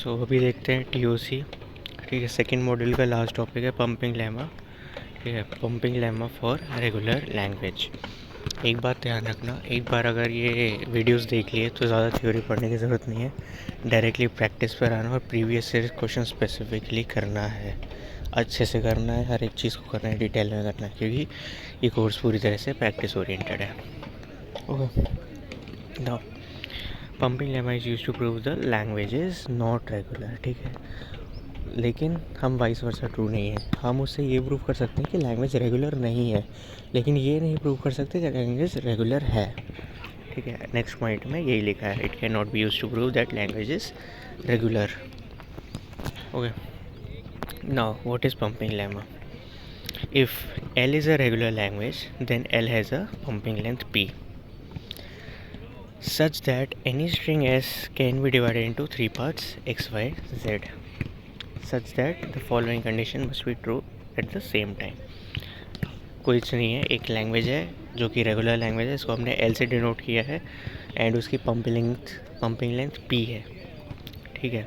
सो अभी देखते हैं टीओसी। ठीक है, सेकंड मॉड्यूल का लास्ट टॉपिक है पंपिंग लेमा। ठीक है, pumping lemma for regular language. एक बात ध्यान रखना, एक बार अगर ये वीडियोस देख लिए तो ज़्यादा थ्योरी पढ़ने की ज़रूरत नहीं है, डायरेक्टली प्रैक्टिस पर आना और प्रीवियस ईयर क्वेश्चन स्पेसिफिकली करना है, अच्छे से करना है, हर एक चीज़ को करना है, डिटेल में करना है, क्योंकि ये कोर्स पूरी तरह से प्रैक्टिस ओरिएंटेड है। Okay, now pumping lemma is use to prove the language is not regular. ठीक है, लेकिन हम वाइस वर्सा ट्रू नहीं है। हम उससे ये प्रूव कर सकते हैं कि लैंग्वेज रेगुलर नहीं है, लेकिन ये नहीं प्रूव कर सकते कि लैंग्वेज रेगुलर है। ठीक है, नेक्स्ट पॉइंट में यही लिखा है, it can not be use to prove that language is regular. Okay, now what is pumping lemma? If L is a regular language, then L has a pumping length P, such that any string S can be divided into three parts X, Y, Z, such that the following condition must be true at the same time. कुछ नहीं है, एक language है जो कि regular language है, इसको हमने L से डिनोट किया है एंड उसकी पंपिंग लेंथ P है। ठीक है,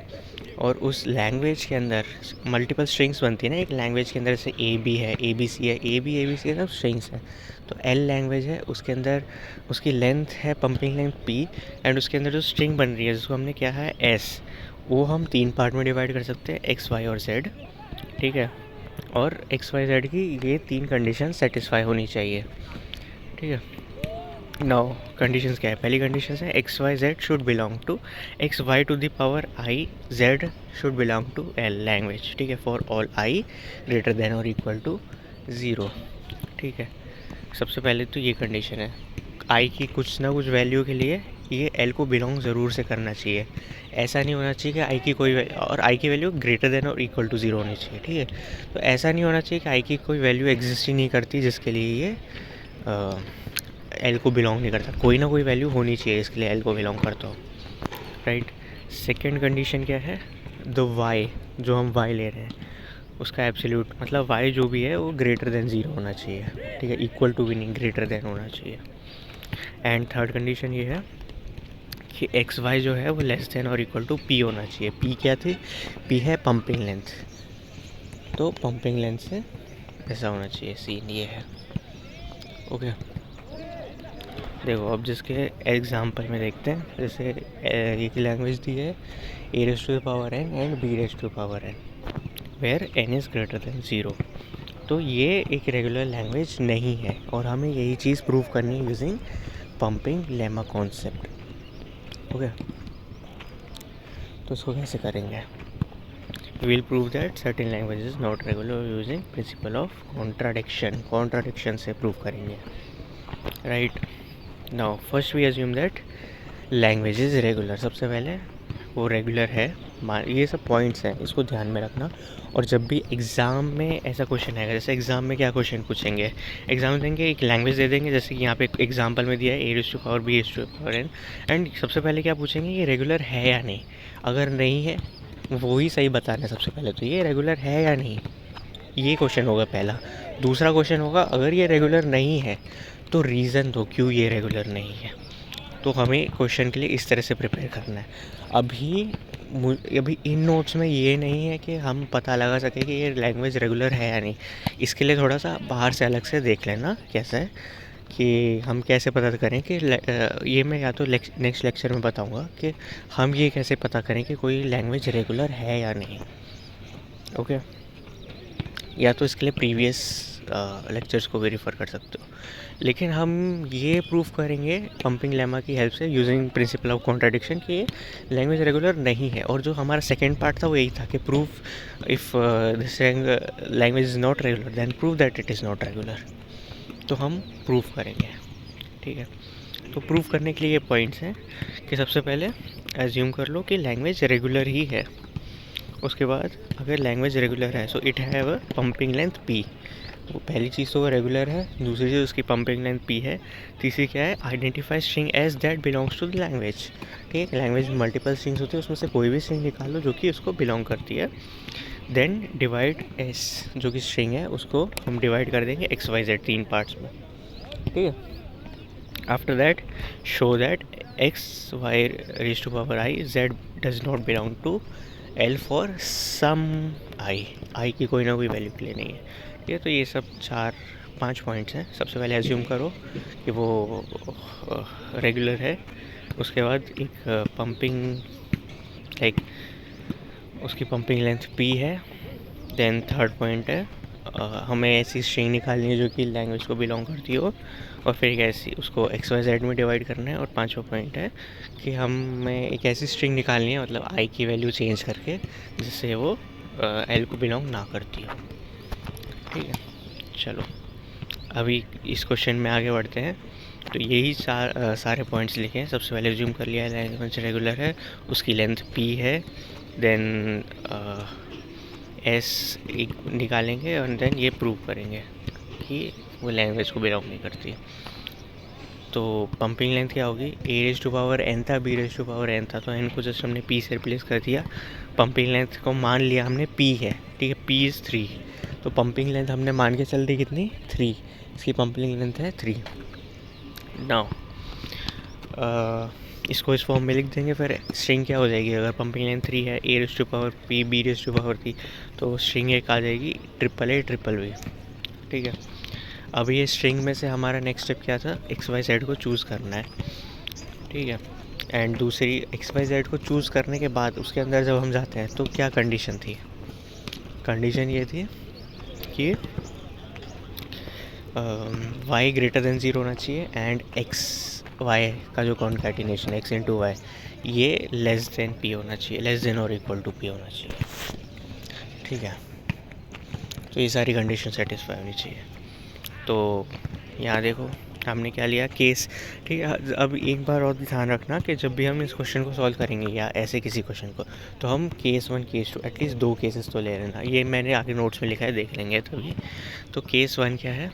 और उस लैंग्वेज के अंदर मल्टीपल स्ट्रिंग्स बनती है ना, एक लैंग्वेज के अंदर जैसे ए बी है, ए बी सी है, ए बी सी है, सब स्ट्रिंग्स है। तो एल लैंग्वेज है, उसके अंदर उसकी लेंथ है पंपिंग लेंथ पी, एंड उसके अंदर जो स्ट्रिंग बन रही है जिसको हमने क्या है एस, वो हम तीन पार्ट में डिवाइड कर सकते हैं, एक्स वाई और जेड। ठीक है, और एक्स वाई जेड की ये तीन कंडीशन सेटिस्फाई होनी चाहिए। ठीक है, नाउ कंडीशंस क्या है? पहली कंडीशन है x Y z should belong to x y to the power I, z should belong to L language. ठीक है, for all i greater than और इक्वल टू 0। ठीक है, सबसे पहले तो ये कंडीशन है, आई की कुछ ना कुछ वैल्यू के लिए ये एल को बिलोंग ज़रूर से करना चाहिए। ऐसा नहीं होना चाहिए कि आई की कोई और आई की वैल्यू ग्रेटर देन और इक्वल टू 0 होनी चाहिए। ठीक है, तो ऐसा नहीं होना चाहिए कि आई की कोई वैल्यू एग्जिस्ट ही नहीं करती जिसके लिए ये एल को बिलोंग नहीं करता। कोई ना कोई वैल्यू होनी चाहिए इसके लिए एल को बिलोंग करता हो। राइट, सेकेंड कंडीशन क्या है? द वाई, जो हम वाई ले रहे हैं उसका एब्सोल्यूट मतलब वाई जो भी है वो ग्रेटर देन 0 होना चाहिए। ठीक है, इक्वल टू भी नहीं, ग्रेटर देन होना चाहिए। एंड थर्ड कंडीशन ये है कि एक्स वाई जो है वो लेस देन और इक्वल टू पी होना चाहिए। पी क्या थी? पी है पंपिंग लेंथ, तो पंपिंग लेंथ से ऐसा होना चाहिए, सीन ये है। ओके, देखो अब जिसके एग्जाम्पल में देखते हैं, जैसे एक लैंग्वेज दी है A raise to the power N and B raise to the power N, where N is greater than 0। तो ये एक रेगुलर लैंग्वेज नहीं है और हमें यही चीज़ प्रूव करनी है using pumping lemma concept. Okay, तो इसको कैसे करेंगे? Will prove that certain language is not regular using principle of contradiction से प्रूव करेंगे। Right, now first we assume that language is regular. सबसे पहले वो रेगुलर है, ये सब पॉइंट्स हैं, इसको ध्यान में रखना। और जब भी एग्ज़ाम में ऐसा क्वेश्चन आएगा, जैसे एग्ज़ाम में क्या क्वेश्चन पूछेंगे, एग्ज़ाम में देंगे एक लैंग्वेज दे देंगे, जैसे कि यहाँ पे एग्जांपल में दिया है A raise to power B raise to power N, and सबसे पहले क्या पूछेंगे, ये रेगुलर है या नहीं। अगर नहीं है वो ही सही बताना है सबसे पहले, तो ये रेगुलर है या नहीं, ये क्वेश्चन होगा पहला। दूसरा क्वेश्चन होगा अगर ये रेगुलर नहीं है तो रीज़न दो क्यों ये रेगुलर नहीं है। तो हमें क्वेश्चन के लिए इस तरह से प्रिपेयर करना है। अभी इन नोट्स में ये नहीं है कि हम पता लगा सके कि ये लैंग्वेज रेगुलर है या नहीं। इसके लिए थोड़ा सा बाहर से अलग से देख लेना कैसा है, कि हम कैसे पता करें कि ये मैं या तो नेक्स्ट लेक्चर में बताऊंगा कि हम ये कैसे पता करें कि कोई लैंग्वेज रेगुलर है या नहीं। ओके, या तो इसके लिए प्रीवियस लेक्चर्स को भी रेफ़र कर सकते हो, लेकिन हम ये प्रूफ करेंगे पंपिंग लेमा की हेल्प से यूजिंग प्रिंसिपल ऑफ कॉन्ट्राडिक्शन कि लैंग्वेज रेगुलर नहीं है। और जो हमारा सेकेंड पार्ट था वो यही था कि proof if this language is not regular then prove that it is not regular. तो हम प्रूफ करेंगे। ठीक है, तो प्रूफ करने के लिए ये पॉइंट्स हैं कि सबसे पहले एज्यूम कर लो कि लैंग्वेज रेगुलर ही है। उसके बाद अगर लैंग्वेज रेगुलर है so it have a pumping length P. वो पहली चीज़ तो वो रेगुलर है, दूसरी चीज़ उसकी पंपिंग लेंथ पी है, तीसरी क्या है, identify string as that belongs to the language. ठीक है, लैंग्वेज में मल्टीपल स्ट्रिंग्स होती है, उसमें से कोई भी स्ट्रिंग निकाल लो जो कि उसको बिलोंग करती है। देन डिवाइड एस, जो कि स्ट्रिंग है उसको हम डिवाइड कर देंगे एक्स वाई जेड तीन पार्ट्स में। ठीक है, After that, show that x y raised to power I z does not belong to L for some I की कोई ना कोई वैल्यू के लिए नहीं है। ठीक है, तो ये सब 4-5 पॉइंट्स हैं। सबसे पहले एज्यूम करो कि वो रेगुलर है। उसके बाद एक पंपिंग लाइक उसकी पंपिंग लेंथ p है। देन थर्ड पॉइंट है हमें ऐसी स्ट्रिंग निकालनी है जो कि लैंग्वेज को बिलोंग करती हो, और फिर एक ऐसी उसको एक्स वाई जेड में डिवाइड करना है। और पांचवा पॉइंट है कि हमें एक ऐसी स्ट्रिंग निकालनी है, मतलब आई की वैल्यू चेंज करके, जिससे वो एल को बिलोंग ना करती हो। ठीक है, चलो अभी इस क्वेश्चन में आगे बढ़ते हैं। तो यही सारे पॉइंट्स लिखे हैं। सबसे पहले जूम कर लिया है लैंग्वेज रेगुलर है, उसकी लेंथ p है। देन एस निकालेंगे और देन ये प्रूव करेंगे कि वो लैंग्वेज को बिलोंग नहीं करती। तो पंपिंग लेंथ क्या होगी, a raise to power n था, b raise to power n था, तो एन को जस्ट हमने पी से रिप्लेस कर दिया। पंपिंग लेंथ को मान लिया हमने पी है, ठीक है, पी इज़ 3। तो पंपिंग लेंथ हमने मान के चल दी कितनी, 3। इसकी पंपिंग लेंथ है 3। नाउ इसको इस फॉर्म में लिख देंगे। फिर स्ट्रिंग क्या हो जाएगी, अगर पंपिंग लेंथ 3 है, A raise to power P B raise to power P, तो स्ट्रिंग एक आ जाएगी ट्रिपल ए ट्रिपल बी। ठीक है, अब ये स्ट्रिंग में से हमारा नेक्स्ट स्टेप क्या था, एक्स वाई जेड को चूज़ करना है। ठीक है, एंड दूसरी एक्स वाई जेड को चूज़ करने के बाद उसके अंदर जब हम जाते हैं तो क्या कंडीशन थी, कंडीशन ये थी कि y ग्रेटर देन 0 होना चाहिए एंड एक्स वाई का जो कॉन्कैटिनेशन x इंटू वाई ये लेस देन p होना चाहिए, लेस देन और इक्वल टू p होना चाहिए। ठीक है, तो ये सारी कंडीशन सेटिस्फाई होनी चाहिए। तो यहाँ देखो हमने क्या लिया, केस। ठीक है, अब एक बार और ध्यान रखना कि जब भी हम इस क्वेश्चन को सॉल्व करेंगे या ऐसे किसी क्वेश्चन को, तो हम केस 1 केस 2 एटलीस्ट 2 केसेस तो ले लेना। ये मैंने आगे नोट्स में लिखा है, देख लेंगे तभी। तो केस 1 क्या है,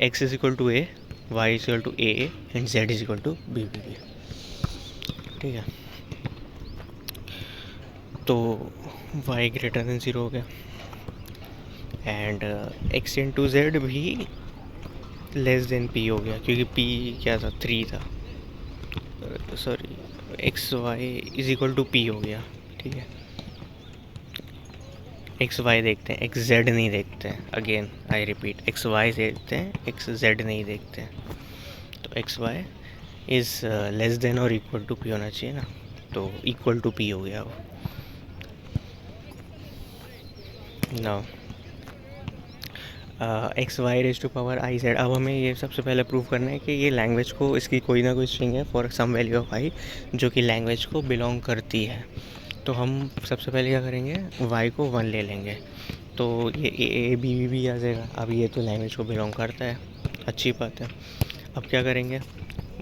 x is equal to a, y is equal to a and z is equal to b b b. ठीक है, तो y ग्रेटर देन 0 हो गया एंड x इंटू जेड भी लेस देन p हो गया, क्योंकि p क्या था, 3 था, sorry x y is equal to p हो गया। ठीक है, एक्स वाई देखते हैं, एक्स जेड नहीं देखते हैं। Again I repeat, x y देखते हैं, एक्स जेड नहीं देखते हैं। तो x Y is less than और इक्वल टू पी होना चाहिए ना, तो इक्वल टू पी हो गया वो। Now x y raise to power I z. अब हमें ये सबसे पहले प्रूव करना है कि ये लैंग्वेज को, इसकी कोई ना कोई स्ट्रिंग है फॉर सम वैल्यू ऑफ आई जो कि लैंग्वेज को बिलोंग करती है। तो हम सबसे पहले क्या करेंगे, y को 1 ले लेंगे, तो ये ए बी बी आ जाएगा। अब ये तो लैंग्वेज को बिलोंग करता है, अच्छी बात है। अब क्या करेंगे,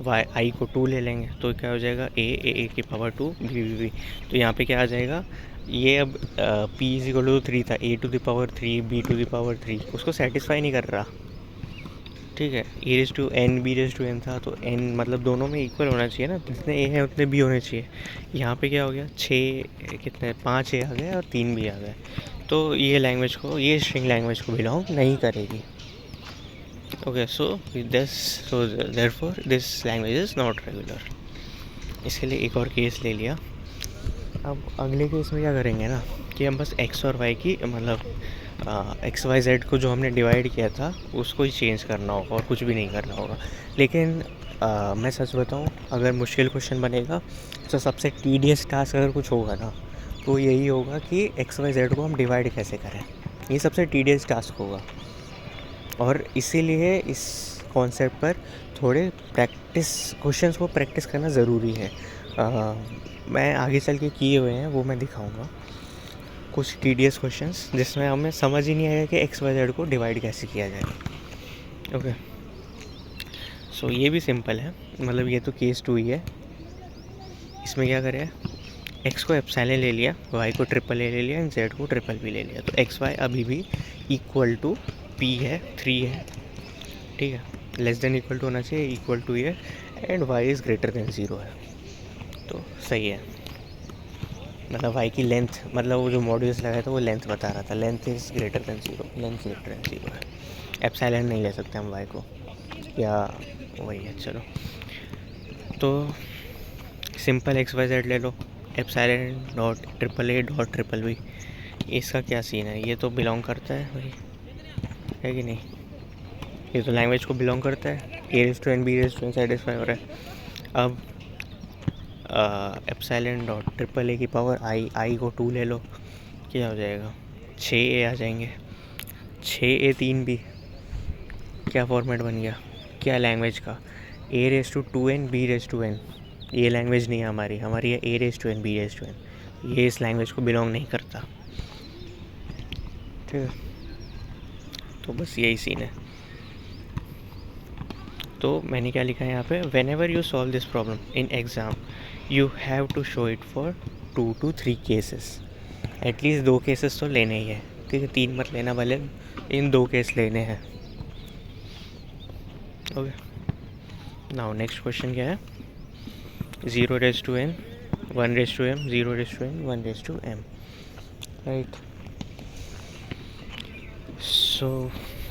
आई को 2 ले लेंगे, तो क्या हो जाएगा, ए की पावर 2 बी। तो यहाँ पे क्या आ जाएगा, ये अब पी इज इक्वल टू 3 था, A to the power 3 B to the power 3 उसको सेटिस्फाई नहीं कर रहा। ठीक है, A raise to N B raise to N था, तो एन मतलब दोनों में इक्वल होना चाहिए ना, जितने ए हैं उतने बी होने चाहिए। यहाँ पे क्या हो गया, 6 कितने 5 ए आ गए और 3 बी आ गए। तो ये लैंग्वेज को, ये स्ट्रिंग लैंग्वेज को बिलोंग नहीं करेगी। Okay, so therefore this language is not regular. इसके लिए एक और केस ले लिया। अब अगले केस में क्या करेंगे ना, कि हम बस एक्स और वाई की मतलब एक्स वाई जेड को जो हमने डिवाइड किया था उसको ही चेंज करना होगा और कुछ भी नहीं करना होगा। लेकिन मैं सच बताऊं, अगर मुश्किल क्वेश्चन बनेगा तो सबसे टीडियस टास्क अगर कुछ होगा ना, तो यही होगा कि एक्स वाई जेड को हम डिवाइड कैसे करें। ये सबसे टीडियस टास्क होगा, और इसीलिए इस कॉन्सेप्ट पर थोड़े क्वेश्चंस को प्रैक्टिस करना ज़रूरी है। मैं आगे चल के किए हुए हैं, वो मैं दिखाऊंगा कुछ टीडियस क्वेश्चंस जिसमें हमें समझ ही नहीं आएगा कि एक्स वाई जेड को डिवाइड कैसे किया जाए। ओके, सो ये भी सिंपल है, मतलब ये तो केस 2 ही है। इसमें क्या करें, एक्स को एप्सिलॉन ले लिया, वाई को ट्रिपल ए ले लिया एंड जेड को ट्रिपल बी ले लिया। तो एक्स वाई अभी भी इक्वल टू पी है, 3 है। ठीक है, लेस देन इक्वल टू होना चाहिए, इक्वल टू है, and y is greater than 0 है, तो सही है। मतलब y की लेंथ, मतलब वो जो मॉड्यूल्स लगाया था वो लेंथ बता रहा था, length is greater than 0, length greater than 0 है। एप्सिलॉन नहीं ले सकते हम y को। या वही है, चलो। तो सिंपल एक्स वाई जेड ले लो, epsilon dot triple A dot triple B, इसका क्या सीन है? ये तो बिलोंग करता है भाई, है कि नहीं? ये तो लैंग्वेज को बिलोंग करता है। A raise to N B raise to N satisfy हो रहा है। अब एप्सिलॉन डॉट ट्रिपल ए की पावर आई को 2 ले लो, क्या हो जाएगा? 6a आ जाएंगे। 6a 3b, क्या फॉर्मेट बन गया? क्या लैंग्वेज का? A raise to 2n B raise to n। ये लैंग्वेज नहीं है हमारी, हमारी है A raise to N B raise to n। ये इस लैंग्वेज को बिलोंग नहीं करता, ठीक है? तो बस यही सीन है। तो मैंने क्या लिखा है यहाँ पे? Whenever you solve this problem in exam you have to show it for 2 to 3 cases. At least 2 cases तो लेने ही है, ठीक है? 3 मत लेना, भले इन 2 केस लेने हैं। ओके, नाउ नेक्स्ट क्वेश्चन क्या है? 0 raise to n 1 raise to m 0 raise to n 1 raise to m, right? So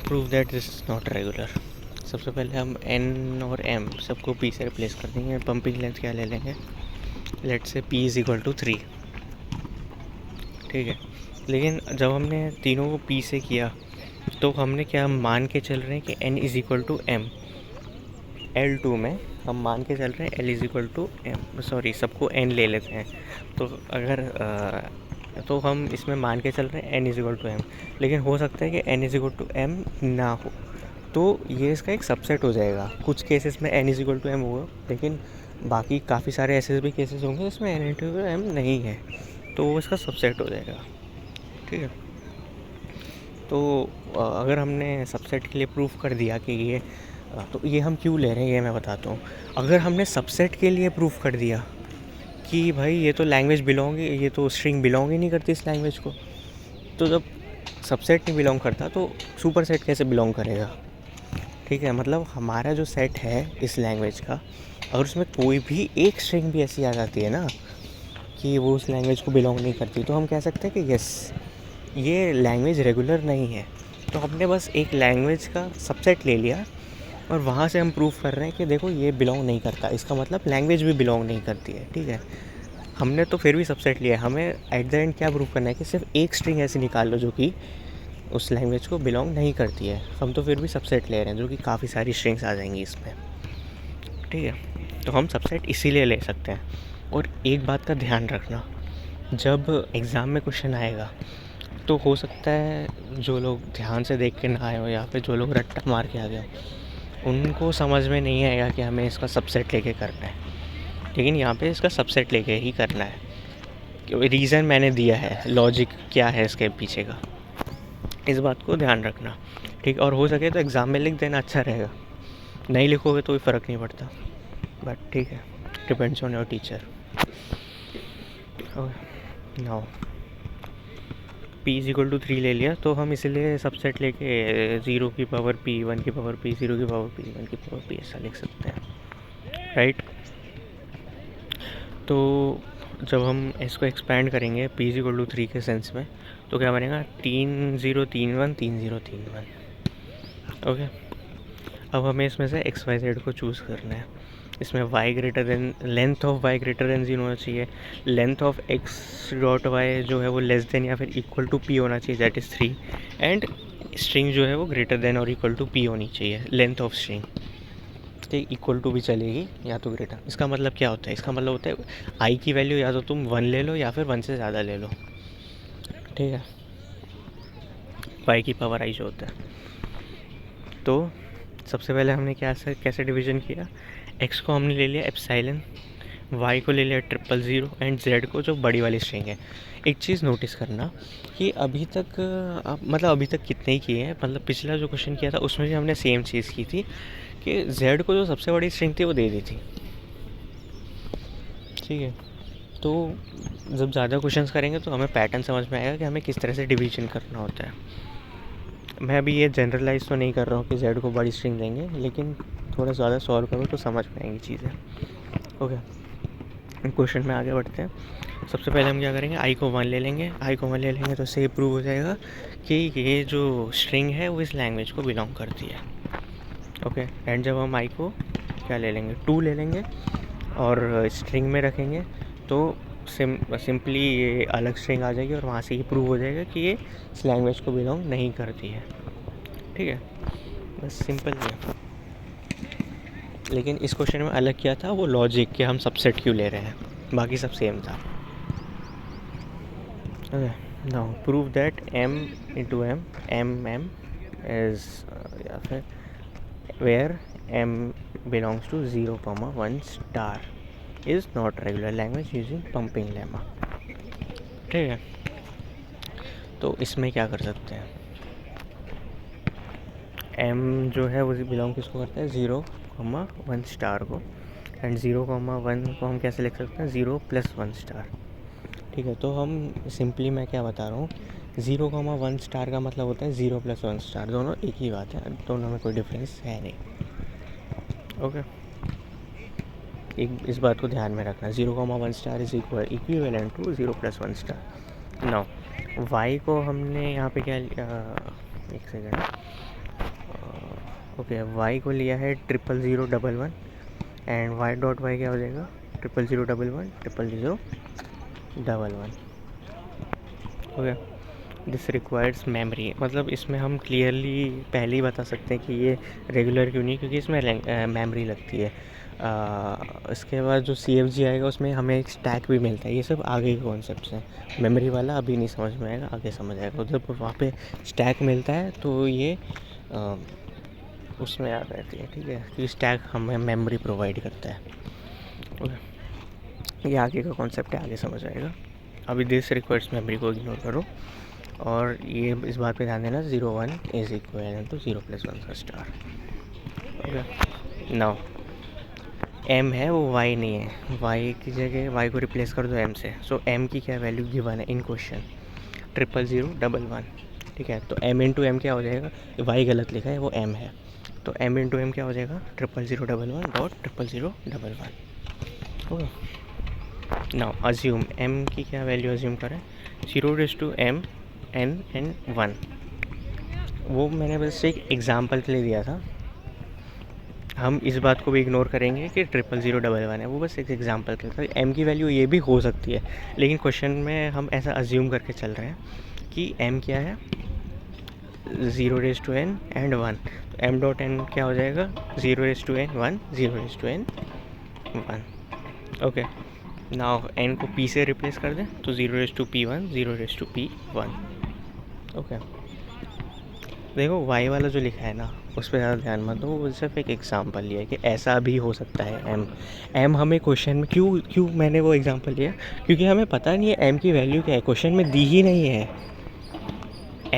prove that this is not regular. सबसे पहले हम n और m सबको p से रिप्लेस कर देंगे। पंपिंग लेंथ क्या ले लेंगे? Let's say p is equal to 3, ठीक है? लेकिन जब हमने तीनों को p से किया तो हमने क्या मान के चल रहे हैं कि n is equal to m। L2 में हम मान के चल रहे हैं L is equal to m, sorry सबको n ले लेते हैं। तो अगर तो हम इसमें मान के चल रहे हैं n is equal to m, लेकिन हो सकता है कि n is equal to m ना हो, तो ये इसका एक सबसेट हो जाएगा। कुछ केसेस में n is equal to m होगा, लेकिन बाकी काफ़ी सारे ऐसे भी केसेस होंगे जिसमें n इक्वल टू m नहीं है, तो वो इसका सबसेट हो जाएगा, ठीक है? तो अगर हमने सबसेट के लिए प्रूफ कर दिया कि ये, तो ये हम क्यों ले रहे हैं ये मैं बताता हूँ। अगर हमने सबसेट के लिए प्रूफ कर दिया कि भाई ये तो लैंग्वेज बिलोंग, ये तो स्ट्रिंग बिलोंग ही नहीं करती इस लैंग्वेज को, तो जब सबसेट नहीं बिलोंग करता तो सुपर सेट कैसे बिलोंग करेगा? ठीक है, मतलब हमारा जो सेट है इस लैंग्वेज का, अगर उसमें कोई भी एक स्ट्रिंग भी ऐसी आ जाती है ना कि वो उस लैंग्वेज को बिलोंग नहीं करती, तो हम कह सकते हैं कि यस ये लैंग्वेज रेगुलर नहीं है। तो हमने बस एक लैंग्वेज का सबसेट ले लिया और वहाँ से हम प्रूफ कर रहे हैं कि देखो ये बिलोंग नहीं करता, इसका मतलब लैंग्वेज भी बिलोंग नहीं करती है, ठीक है? हमने तो फिर भी सबसेट लिया है, हमें एट द एंड क्या प्रूफ करना है कि सिर्फ एक स्ट्रिंग ऐसी निकाल लो जो कि उस लैंग्वेज को बिलोंग नहीं करती है। हम तो फिर भी सबसेट ले रहे हैं जो कि काफ़ी सारी स्ट्रिंग्स आ जाएंगी इसमें, ठीक है? तो हम सबसेट इसीलिए ले सकते हैं। और एक बात का ध्यान रखना, जब एग्ज़ाम में क्वेश्चन आएगा तो हो सकता है जो लोग ध्यान से देख के ना आए हो या फिर जो लोग रट्टा मार के आ गए हो, उनको समझ में नहीं आएगा कि हमें इसका सबसेट लेके करना है, लेकिन यहाँ पे इसका सबसेट लेके ही करना है। रीज़न मैंने दिया है, लॉजिक क्या है इसके पीछे का, इस बात को ध्यान रखना, ठीक? और हो सके तो एग्ज़ाम में लिख देना, अच्छा रहेगा। नहीं लिखोगे तो कोई फ़र्क नहीं पड़ता, बट ठीक है, depends on your teacher. Now p is equal to 3 ले लिया, तो हम इसलिए सबसेट लेके 0 की पावर p 1 की पावर p 0 की पावर p 1 की पावर p ऐसा लिख सकते हैं, राइट? तो जब हम इसको एक्सपैंड करेंगे p इज इक्वल टू 3 के सेंस में, तो क्या बनेगा? 3 0 3 1 3 0 3 1। ओके, अब हमें इसमें से x y z को चूज़ करना है। इसमें y greater then, length of y greater than 0 होना चाहिए, length of x dot y जो है वो लेस देन या फिर इक्वल टू p होना चाहिए, दैट इज़ 3, एंड स्ट्रिंग जो है वो ग्रेटर देन और इक्वल टू p होनी चाहिए, लेंथ ऑफ स्ट्रिंग, ठीक? इक्वल टू भी चलेगी या तो ग्रेटर। इसका मतलब क्या होता है? इसका मतलब होता है i की वैल्यू या तो तुम 1 ले लो या फिर 1 से ज़्यादा ले लो, ठीक है? y की पावर i जो होता है। तो सबसे पहले हमने कैसे डिवीज़न किया? x को हमने ले लिया एप्सिलॉन, y को ले लिया 000 एंड z को जो बड़ी वाली स्ट्रिंग है। एक चीज़ नोटिस करना कि अभी तक अभी तक कितने ही किए हैं, मतलब पिछला जो क्वेश्चन किया था उसमें भी हमने सेम चीज़ की थी कि z को जो सबसे बड़ी स्ट्रिंग थी वो दे दी थी, ठीक है? तो जब ज़्यादा क्वेश्चंस करेंगे तो हमें पैटर्न समझ में आएगा कि हमें किस तरह से डिवीजन करना होता है। मैं अभी ये जनरलाइज तो नहीं कर रहा हूँ कि z को बड़ी स्ट्रिंग देंगे, लेकिन थोड़ा ज़्यादा सॉल्व करो तो समझ में आएंगी चीज़ें। ओके, क्वेश्चन में आगे बढ़ते हैं। सबसे पहले हम क्या करेंगे? i को 1 ले लेंगे। i को 1 ले लेंगे तो से प्रूव हो जाएगा कि ये जो स्ट्रिंग है वो इस लैंग्वेज को बिलोंग करती है। ओके, एंड जब हम आई को क्या ले लेंगे, 2 ले लेंगे और स्ट्रिंग में रखेंगे तो सिंपली ये अलग स्ट्रिंग आ जाएगी और वहाँ से ये प्रूव हो जाएगा कि ये इस लैंग्वेज को बिलोंग नहीं करती है। ठीक है, बस सिंपल है। लेकिन इस क्वेश्चन में अलग क्या था, वो लॉजिक कि हम सबसेट क्यों ले रहे हैं, बाकी सब सेम था। Okay, now prove that m into m is या फिर where m belongs to 0,1 star is not regular language using pumping lemma. ठीक है, तो इसमें क्या कर सकते हैं, m जो है वो बिलोंग किसको करता है, 0,1 स्टार को, एंड 0,1 को हम कैसे लिख सकते हैं, 0+1 स्टार। ठीक है, तो हम सिंपली मैं क्या बता रहा हूँ, 0,1 स्टार का मतलब होता है 0+1 स्टार, दोनों एक ही बात है, दोनों में कोई डिफरेंस है नहीं। ओके, एक इस बात को ध्यान में रखना, 0,1 star is equivalent to 0+1 star. Now y को हमने यहाँ पे क्या एक सेकेंड, ओके, वाई को लिया है 00011 एंड वाई डॉट वाई क्या हो जाएगा, 00011 00011। ओके, दिस रिक्वायर्स मेमोरी, मतलब इसमें हम क्लियरली पहले ही बता सकते हैं कि ये रेगुलर क्यों नहीं, क्योंकि इसमें मेमोरी लगती है। इसके बाद जो CFG आएगा उसमें हमें एक स्टैक भी मिलता है, ये सब आगे के कॉन्सेप्ट्स हैं, मेमोरी वाला अभी नहीं समझ में आएगा, आगे समझ आएगा। जब वहाँ पे स्टैक मिलता है तो ये उसमें आ जाती है। ठीक है, कि स्टैक हमें मेमोरी प्रोवाइड करता है। ओके, ये आगे का कॉन्सेप्ट है, आगे समझ आएगा। अभी दिस रिक्वायर्स मेमोरी को इग्नोर करो और ये इस बात पे ध्यान देना, 0,1 इज इक्वल टू 0+1 का स्टार। ओके, नाउ m है वो y नहीं है, y की जगह y को रिप्लेस कर दो m से। सो m की क्या वैल्यू गिवन है इन क्वेश्चन, 00011। ठीक है, तो m इंटू एम क्या हो जाएगा, y गलत लिखा है, वो m है, तो m इंटू एम क्या हो जाएगा, 00011.00011। ओके, नाउ अज्यूम m की क्या वैल्यू अज्यूम करें, 0m n and 1। वो मैंने बस एक एग्जांपल के लिए दिया था, हम इस बात को भी इग्नोर करेंगे कि 00011 है, वो बस एक एग्जांपल के लिए। m की वैल्यू ये भी हो सकती है, लेकिन क्वेश्चन में हम ऐसा अज्यूम करके चल रहे हैं कि m क्या है, 0n and 1, तो m डॉट n क्या हो जाएगा, 0n 1 0n 1। Okay, now n को p से रिप्लेस कर दें तो 0p1 0p1। ओके, देखो y वाला जो लिखा है ना उस पर ज़्यादा ध्यान मत दो, वो सिर्फ एक एग्जांपल लिया है कि ऐसा भी हो सकता है। m हमें क्वेश्चन में क्यों मैंने वो एग्जांपल लिया, क्योंकि हमें पता नहीं है m की वैल्यू क्या है, क्वेश्चन में दी ही नहीं है।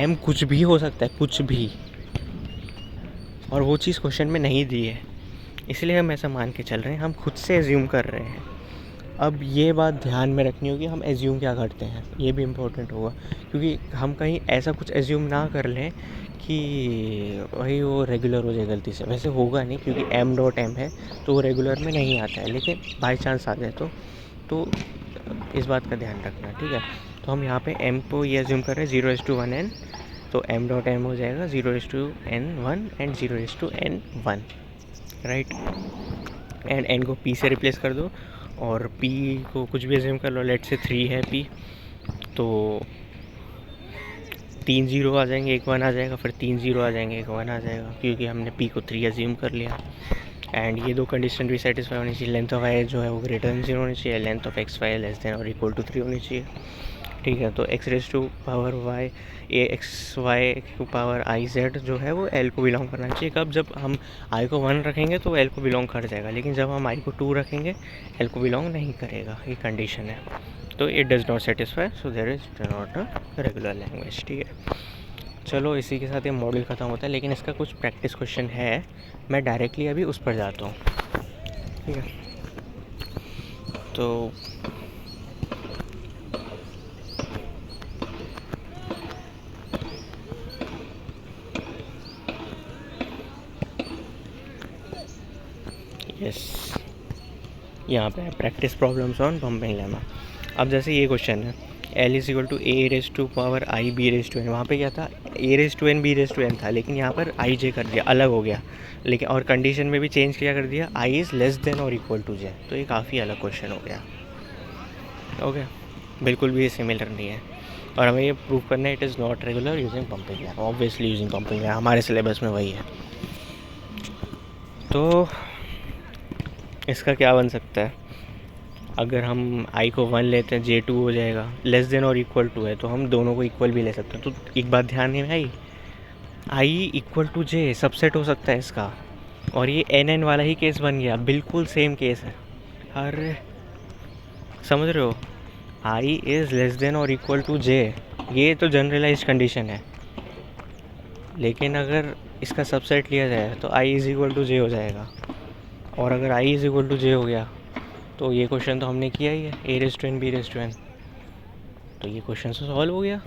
m कुछ भी हो सकता है, कुछ भी, और वो चीज़ क्वेश्चन में नहीं दी है, इसलिए हम ऐसा मान के चल रहे हैं, हम खुद से एज्यूम कर रहे हैं। अब ये बात ध्यान में रखनी होगी, हम एज्यूम क्या करते हैं, ये भी इम्पोर्टेंट होगा, क्योंकि हम कहीं ऐसा कुछ एज्यूम ना कर लें कि वही वो रेगुलर हो जाए गलती से। वैसे होगा नहीं, क्योंकि m.m है तो वो रेगुलर में नहीं आता है, लेकिन बाई चांस आ जाए तो इस बात का ध्यान रखना। ठीक है, तो हम यहाँ पे m को ये एज्यूम कर रहे हैं 0:1n, तो m.m हो जाएगा 0:n1 and 0:n1, right. And n को p से रिप्लेस कर दो और p को कुछ भी एज्यूम कर लो, लेट से 3 है p, तो 3 0 आ जाएंगे, एक 1 आ जाएगा, फिर 3 0 आ जाएंगे, एक 1 आ जाएगा, क्योंकि हमने p को 3 एज्यूम कर लिया। एंड ये दो कंडीशन भी सेटिस्फाई होनी चाहिए, लेंथ ऑफ आई जो है वो ग्रेटर देन 0 होनी चाहिए, length of x y less than और इक्वल टू 3 होनी चाहिए। ठीक है, तो x⁻y ये xy जो है वो l को बिलोंग करना चाहिए। कब, जब हम i को 1 रखेंगे तो l को बिलोंग कर जाएगा, लेकिन जब हम i को 2 रखेंगे l को बिलोंग नहीं करेगा, ये कंडीशन है। तो it does not satisfy, so there is not a regular language. ठीक है, चलो इसी के साथ ये मॉड्यूल ख़त्म होता है, लेकिन इसका कुछ प्रैक्टिस क्वेश्चन है, मैं डायरेक्टली अभी उस पर जाता हूँ। ठीक है, तो यस, यहाँ पे practice problems on pumping lemma. अब जैसे ये क्वेश्चन है, L is equal to A raise to power I B raise to N, वहाँ पे क्या था, A raise to N B raise to N था, लेकिन यहाँ पर आई जे कर दिया, अलग हो गया। लेकिन और कंडीशन में भी चेंज किया कर दिया, आई इज़ लेस देन और इक्वल टू जे, तो ये काफ़ी अलग क्वेश्चन हो गया। ओके, बिल्कुल भी ये सिमिलर नहीं है। और हमें ये प्रूव करना है it is not regular using pumping lab, obviously using pumping lab, हमारे सिलेबस में वही है। तो इसका क्या बन सकता है, अगर हम आई को 1 लेते हैं J2 हो जाएगा, लेस देन और इक्वल टू है तो हम दोनों को इक्वल भी ले सकते हैं। तो एक बात ध्यान में I equal to J subset हो सकता है इसका, और ये NN वाला ही केस बन गया, बिल्कुल सेम केस है। हर समझ रहे हो, आई इज़ लेस देन और इक्वल टू जे, ये तो जनरलाइज कंडीशन है, लेकिन अगर इसका सबसेट लिया जाए तो आई इज़ इक्वल टू जे हो जाएगा। और अगर आई इज़ इक्वल टू जे हो गया तो ये क्वेश्चन तो हमने किया ही है, A raise to N B raise to N, तो ये क्वेश्चन तो सॉल्व हो गया।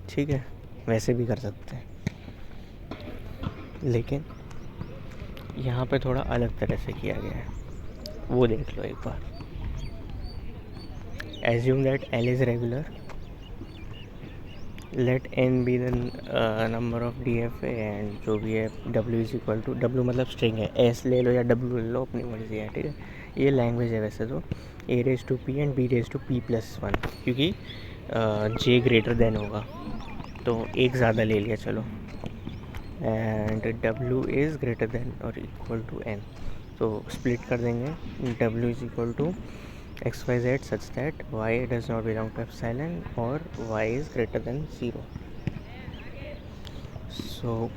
ठीक है, वैसे भी कर सकते हैं, लेकिन यहाँ पे थोड़ा अलग तरह से किया गया है, वो देख लो एक बार। Assume that L is regular, let N be the number of D F and जो भी है W is equal to, W मतलब स्ट्रिंग है, एस ले लो या डब्ल्यू ले लो, अपनी मर्जी है। ठीक है, ये लैंग्वेज है वैसे तो, A raise to P and B raise to P plus 1, क्योंकि जे ग्रेटर देन होगा तो एक ज़्यादा ले लिया चलो, and W is greater than और इक्वल टू एन, तो स्प्लिट कर देंगे, W is equal to x Y Z such that Y does not belong to epsilon और Y is greater than 0। So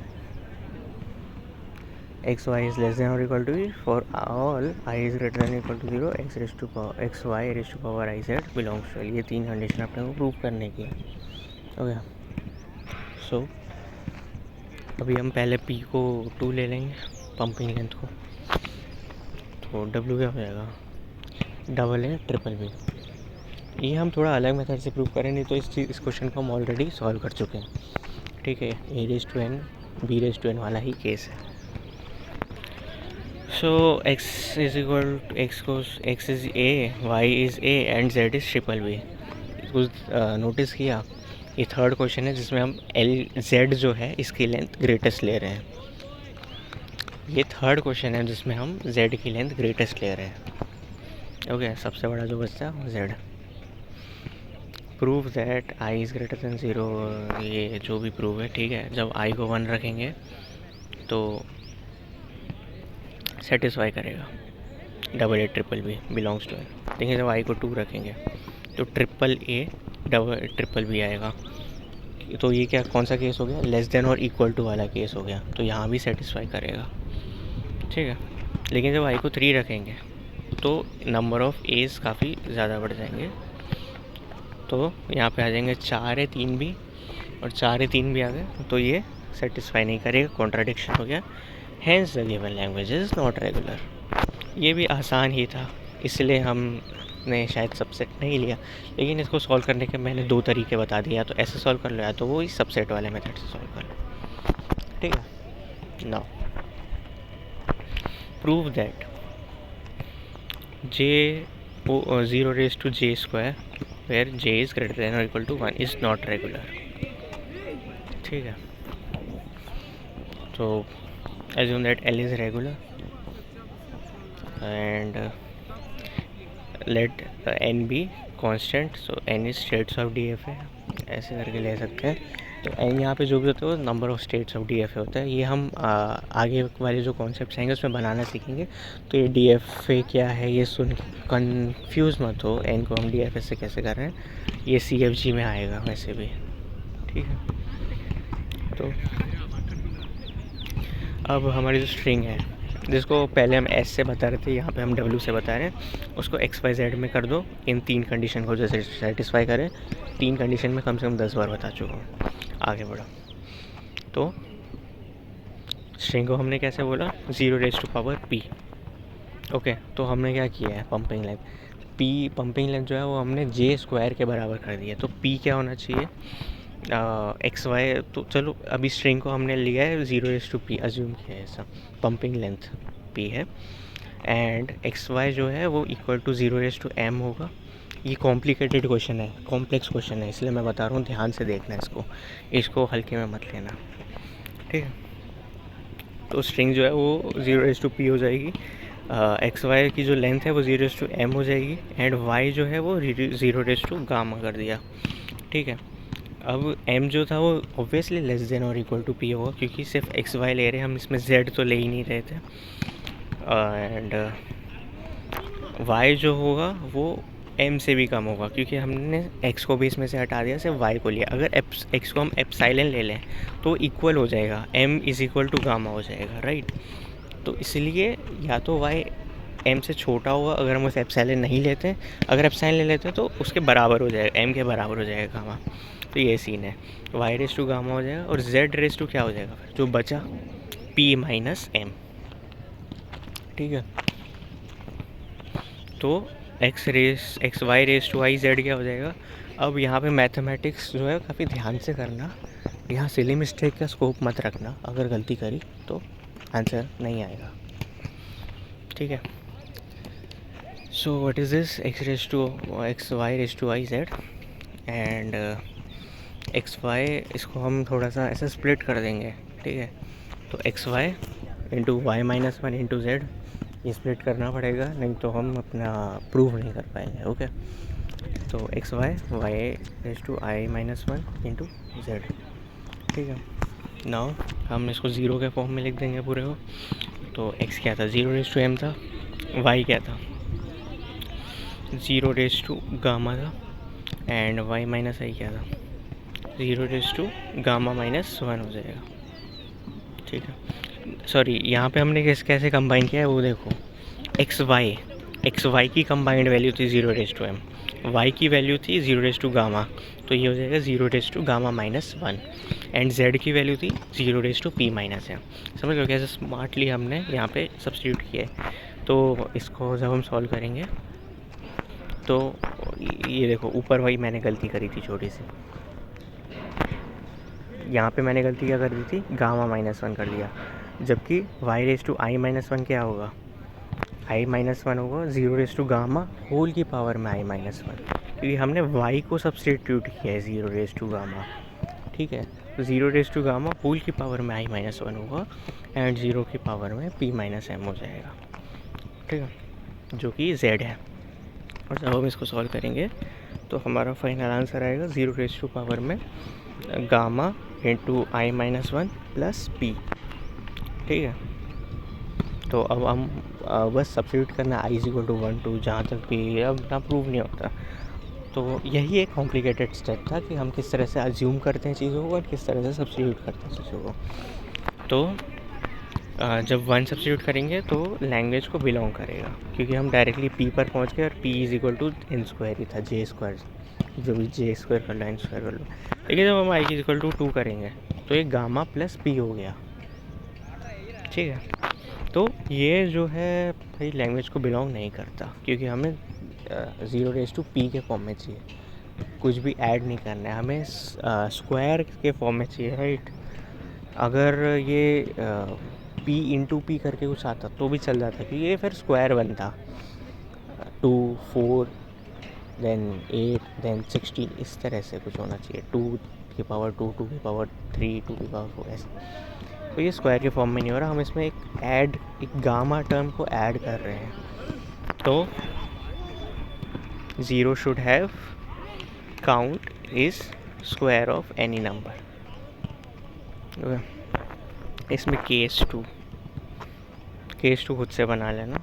X Y is less than और equal to for all I is greater than equal to 0, X raise to power X Y raise to power I Z belongs to L. ये 3 condition अपने को prove करने की है। Okay, सो अभी हम पहले P को 2 ले लेंगे, पंपिंग लेंथ को, तो W क्या हो जाएगा, डबल है ट्रिपल B। ये हम थोड़ा अलग मेथड से प्रूव करें, नहीं तो इस क्वेश्चन को हम ऑलरेडी सॉल्व कर चुके हैं। ठीक है, A raise to N B raise to N वाला ही केस है। So X is equal to X is A, Y is A and Z is triple B। कुछ नोटिस किया, ये थर्ड क्वेश्चन है जिसमें हम एल जेड जो है इसकी लेंथ ग्रेटेस्ट ले रहे हैं। ये थर्ड क्वेश्चन है जिसमें हम जेड की लेंथ ग्रेटेस्ट ले रहे हैं। ओके, सबसे बड़ा जो बचता है वो Z. Prove that I is greater than 0, ये जो भी प्रूव है ठीक है। जब आई को 1 रखेंगे तो सेटिस्फाई करेगा double a triple B belongs to L. देखिए जब आई को 2 रखेंगे तो triple a double triple B आएगा, तो ये क्या कौन सा केस हो गया, लेस देन और इक्वल टू वाला केस हो गया, तो यहाँ भी सेटिस्फाई करेगा। ठीक है, लेकिन जब आई को 3 रखेंगे तो नंबर ऑफ़ एज काफ़ी ज़्यादा बढ़ जाएंगे, तो यहाँ पे आ जाएंगे 4 है 3 भी, और 4 है 3 भी आ गए, तो ये सेटिस्फाई नहीं करेगा, कॉन्ट्राडिक्शन हो गया। Hence the given language is not regular. ये भी आसान ही था, इसलिए हमने शायद सबसेट नहीं लिया, लेकिन इसको सॉल्व करने के मैंने 2 तरीके बता दिया, तो ऐसे सॉल्व कर लो या तो वो इस सबसेट वाले मेथड से सॉल्व कर लो। ठीक है, now prove that J 0 raise to J square where J is greater than और equal to 1 is not regular. ठीक है, तो assume that L is regular and let N be constant, so N is states of DF है, ऐसे करके ले सकते हैं। तो N यहाँ पे जो भी होता है वो number of states of DF होता है। ये हम आगे वाले जो कॉन्सेप्ट आएंगे उसमें बनाना सीखेंगे। तो ये DFA क्या है ये सुन कंफ्यूज मत हो, N को हम DFA से कैसे कर रहे हैं, ये CFG में आएगा वैसे भी। ठीक है, तो अब हमारी जो स्ट्रिंग है जिसको पहले हम S से बता रहे थे, यहाँ पे हम W से बता रहे हैं, उसको XYZ में कर दो। इन 3 कंडीशन को जैसे सेटिस्फाई करें, 3 कंडीशन में कम से कम 10 बार बता चुका हूँ। आगे बढ़ो, तो स्ट्रिंग को हमने कैसे बोला, 0 raise to power P। Okay, तो हमने क्या किया है, pumping length P, pumping length जो है वो हमने J स्क्वायर के बराबर कर दिया। तो P क्या होना चाहिए, एक्स वाई, तो चलो अभी स्ट्रिंग को हमने लिया है 0 रेज टू P, अज्यूम किया है ऐसा, पंपिंग लेंथ P है, एंड एक्स वाई जो है वो इक्वल टू 0 होगा। ये कॉम्प्लिकेटेड क्वेश्चन है, कॉम्प्लेक्स क्वेश्चन है, इसलिए मैं बता रहा हूँ, ध्यान से देखना इसको हल्के में मत लेना, ठीक है। तो स्ट्रिंग जो है वो 0 हो जाएगी, एक्स वाई की जो लेंथ है वो 0 हो जाएगी, एंड वाई जो है वो 0 कर दिया, ठीक है। अब m जो था वो ऑब्वियसली लेस देन और इक्वल टू p होगा, क्योंकि सिर्फ एक्स वाई ले रहे हैं हम, इसमें z तो ले ही नहीं रहे थे। एंड y जो होगा वो m से भी कम होगा, क्योंकि हमने x को भी इसमें से हटा दिया, सिर्फ y को लिया। अगर x को हम एप्सिलॉन ले लें तो इक्वल हो जाएगा, m is equal to gamma हो जाएगा, राइट। तो इसलिए या तो y m से छोटा होगा अगर हम उसे एप्सिलॉन नहीं लेते हैं, अगर एप्सिलॉन ले लेते हैं तो उसके बराबर हो जाएगा, m के बराबर हो जाएगा गामा। तो ये सीन है, y रेस टू गामा हो जाएगा, और z रेस टू क्या हो जाएगा फिर जो बचा, p माइनस m, ठीक है। तो x Y raise to i z क्या हो जाएगा। अब यहाँ पे मैथमेटिक्स जो है काफ़ी ध्यान से करना, यहाँ सिली मिस्टेक का स्कोप मत रखना, अगर गलती करी तो आंसर नहीं आएगा, ठीक है। So what is this, x Y raise to i z, and x y इसको हम थोड़ा सा ऐसे स्प्लिट कर देंगे, ठीक है। तो x y into y minus one into z, ये स्प्लिट करना पड़ेगा, नहीं तो हम अपना प्रूव नहीं कर पाएंगे, ओके। तो x Y raise to i minus one into z, ठीक है। नाउ हम इसको ज़ीरो के फॉर्म में लिख देंगे पूरे को। तो एक्स क्या था, 0 रेस टू एम था, वाई क्या था, 0 रेस टू गामा था, एंड वाई माइनस आई क्या था, 0 raise to gamma minus one हो जाएगा, ठीक है। सॉरी, यहाँ पे हमने कैसे कंबाइन किया है वो देखो, एक्स वाई की कंबाइंड वैल्यू थी 0 रेस टू एम, वाई की वैल्यू थी 0 रेस टू गामा, तो ये हो जाएगा 0 raise to gamma minus one, and z की वैल्यू थी 0 raise to p minus m. समझ लो कैसे स्मार्टली हमने यहाँ पे सब्स्टिट्यूट किया है। तो इसको जब हम सॉल्व करेंगे तो ये देखो, ऊपर वही मैंने गलती करी थी छोटी सी, यहाँ पे मैंने गलती क्या कर दी थी, गामा माइनस वन कर दिया, जबकि y raise to i minus one क्या होगा, आई माइनस वन होगा 0 रेस टू गामा होल की पावर में आई माइनस वन, क्योंकि हमने वाई को सब्स्टिट्यूट किया है 0 रेस टू गामा, ठीक है। तो 0 रेस टू गामा होल की पावर में आई माइनस वन होगा, एंड 0 की पावर में पी माइनस एम हो जाएगा, ठीक है, जो कि z है। और जब हम इसको सॉल्व करेंगे तो हमारा फाइनल आंसर आएगा 0 रेस टू पावर में गामा इंटू आई माइनस वन प्लस पी, ठीक है। तो अब हम बस सब्स्टिट्यूट करना आई इज इक्वल टू 1 2, जहाँ तक भी अब ना प्रूव नहीं होता। तो यही एक कॉम्प्लिकेटेड स्टेप था कि हम किस तरह से अज्यूम करते हैं चीज़ों को और किस तरह से सब्स्टिट्यूट करते हैं चीज़ों को। तो जब 1 सब्स्टिट्यूट करेंगे तो लैंग्वेज को बिलोंग करेगा, क्योंकि हम डायरेक्टली p पर पहुंच गए, और p is equal to n square ही था, j स्क्वायर, जो भी j स्क्वायर कर लो n स्क्वायर कर लो। लेकिन जब हम i इज इक्वल टू 2 करेंगे तो ये गामा प्लस p हो गया, ठीक है। तो ये जो है भाई लैंग्वेज को बिलोंग नहीं करता, क्योंकि हमें 0 रेस टू p के फॉर्म में चाहिए, कुछ भी ऐड नहीं करना है हमें, स्क्वायर के फॉर्म में चाहिए, राइट। अगर ये p इंटू पी करके कुछ आता तो भी चल जाता, क्योंकि ये फिर स्क्वायर बनता, 2 4 देन 8 देन 16, इस तरह से कुछ होना चाहिए, 2 की पावर 2 2 की पावर 3 2 की पावर 4 ऐसे। तो ये स्क्वायर के फॉर्म में नहीं हो रहा, हम इसमें एक गामा टर्म को ऐड कर रहे हैं। तो 0 should have count is square of any number, इसमें केस टू खुद से बना लेना,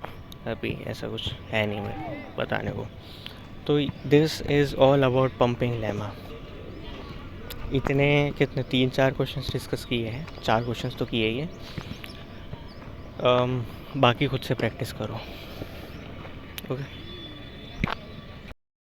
अभी ऐसा कुछ है नहीं मेरे बताने को। तो this is all about pumping lemma. इतने कितने 3-4 क्वेश्चंस डिस्कस किए हैं, 4 क्वेश्चंस तो किए ही हैं, बाकी खुद से प्रैक्टिस करो, ओके।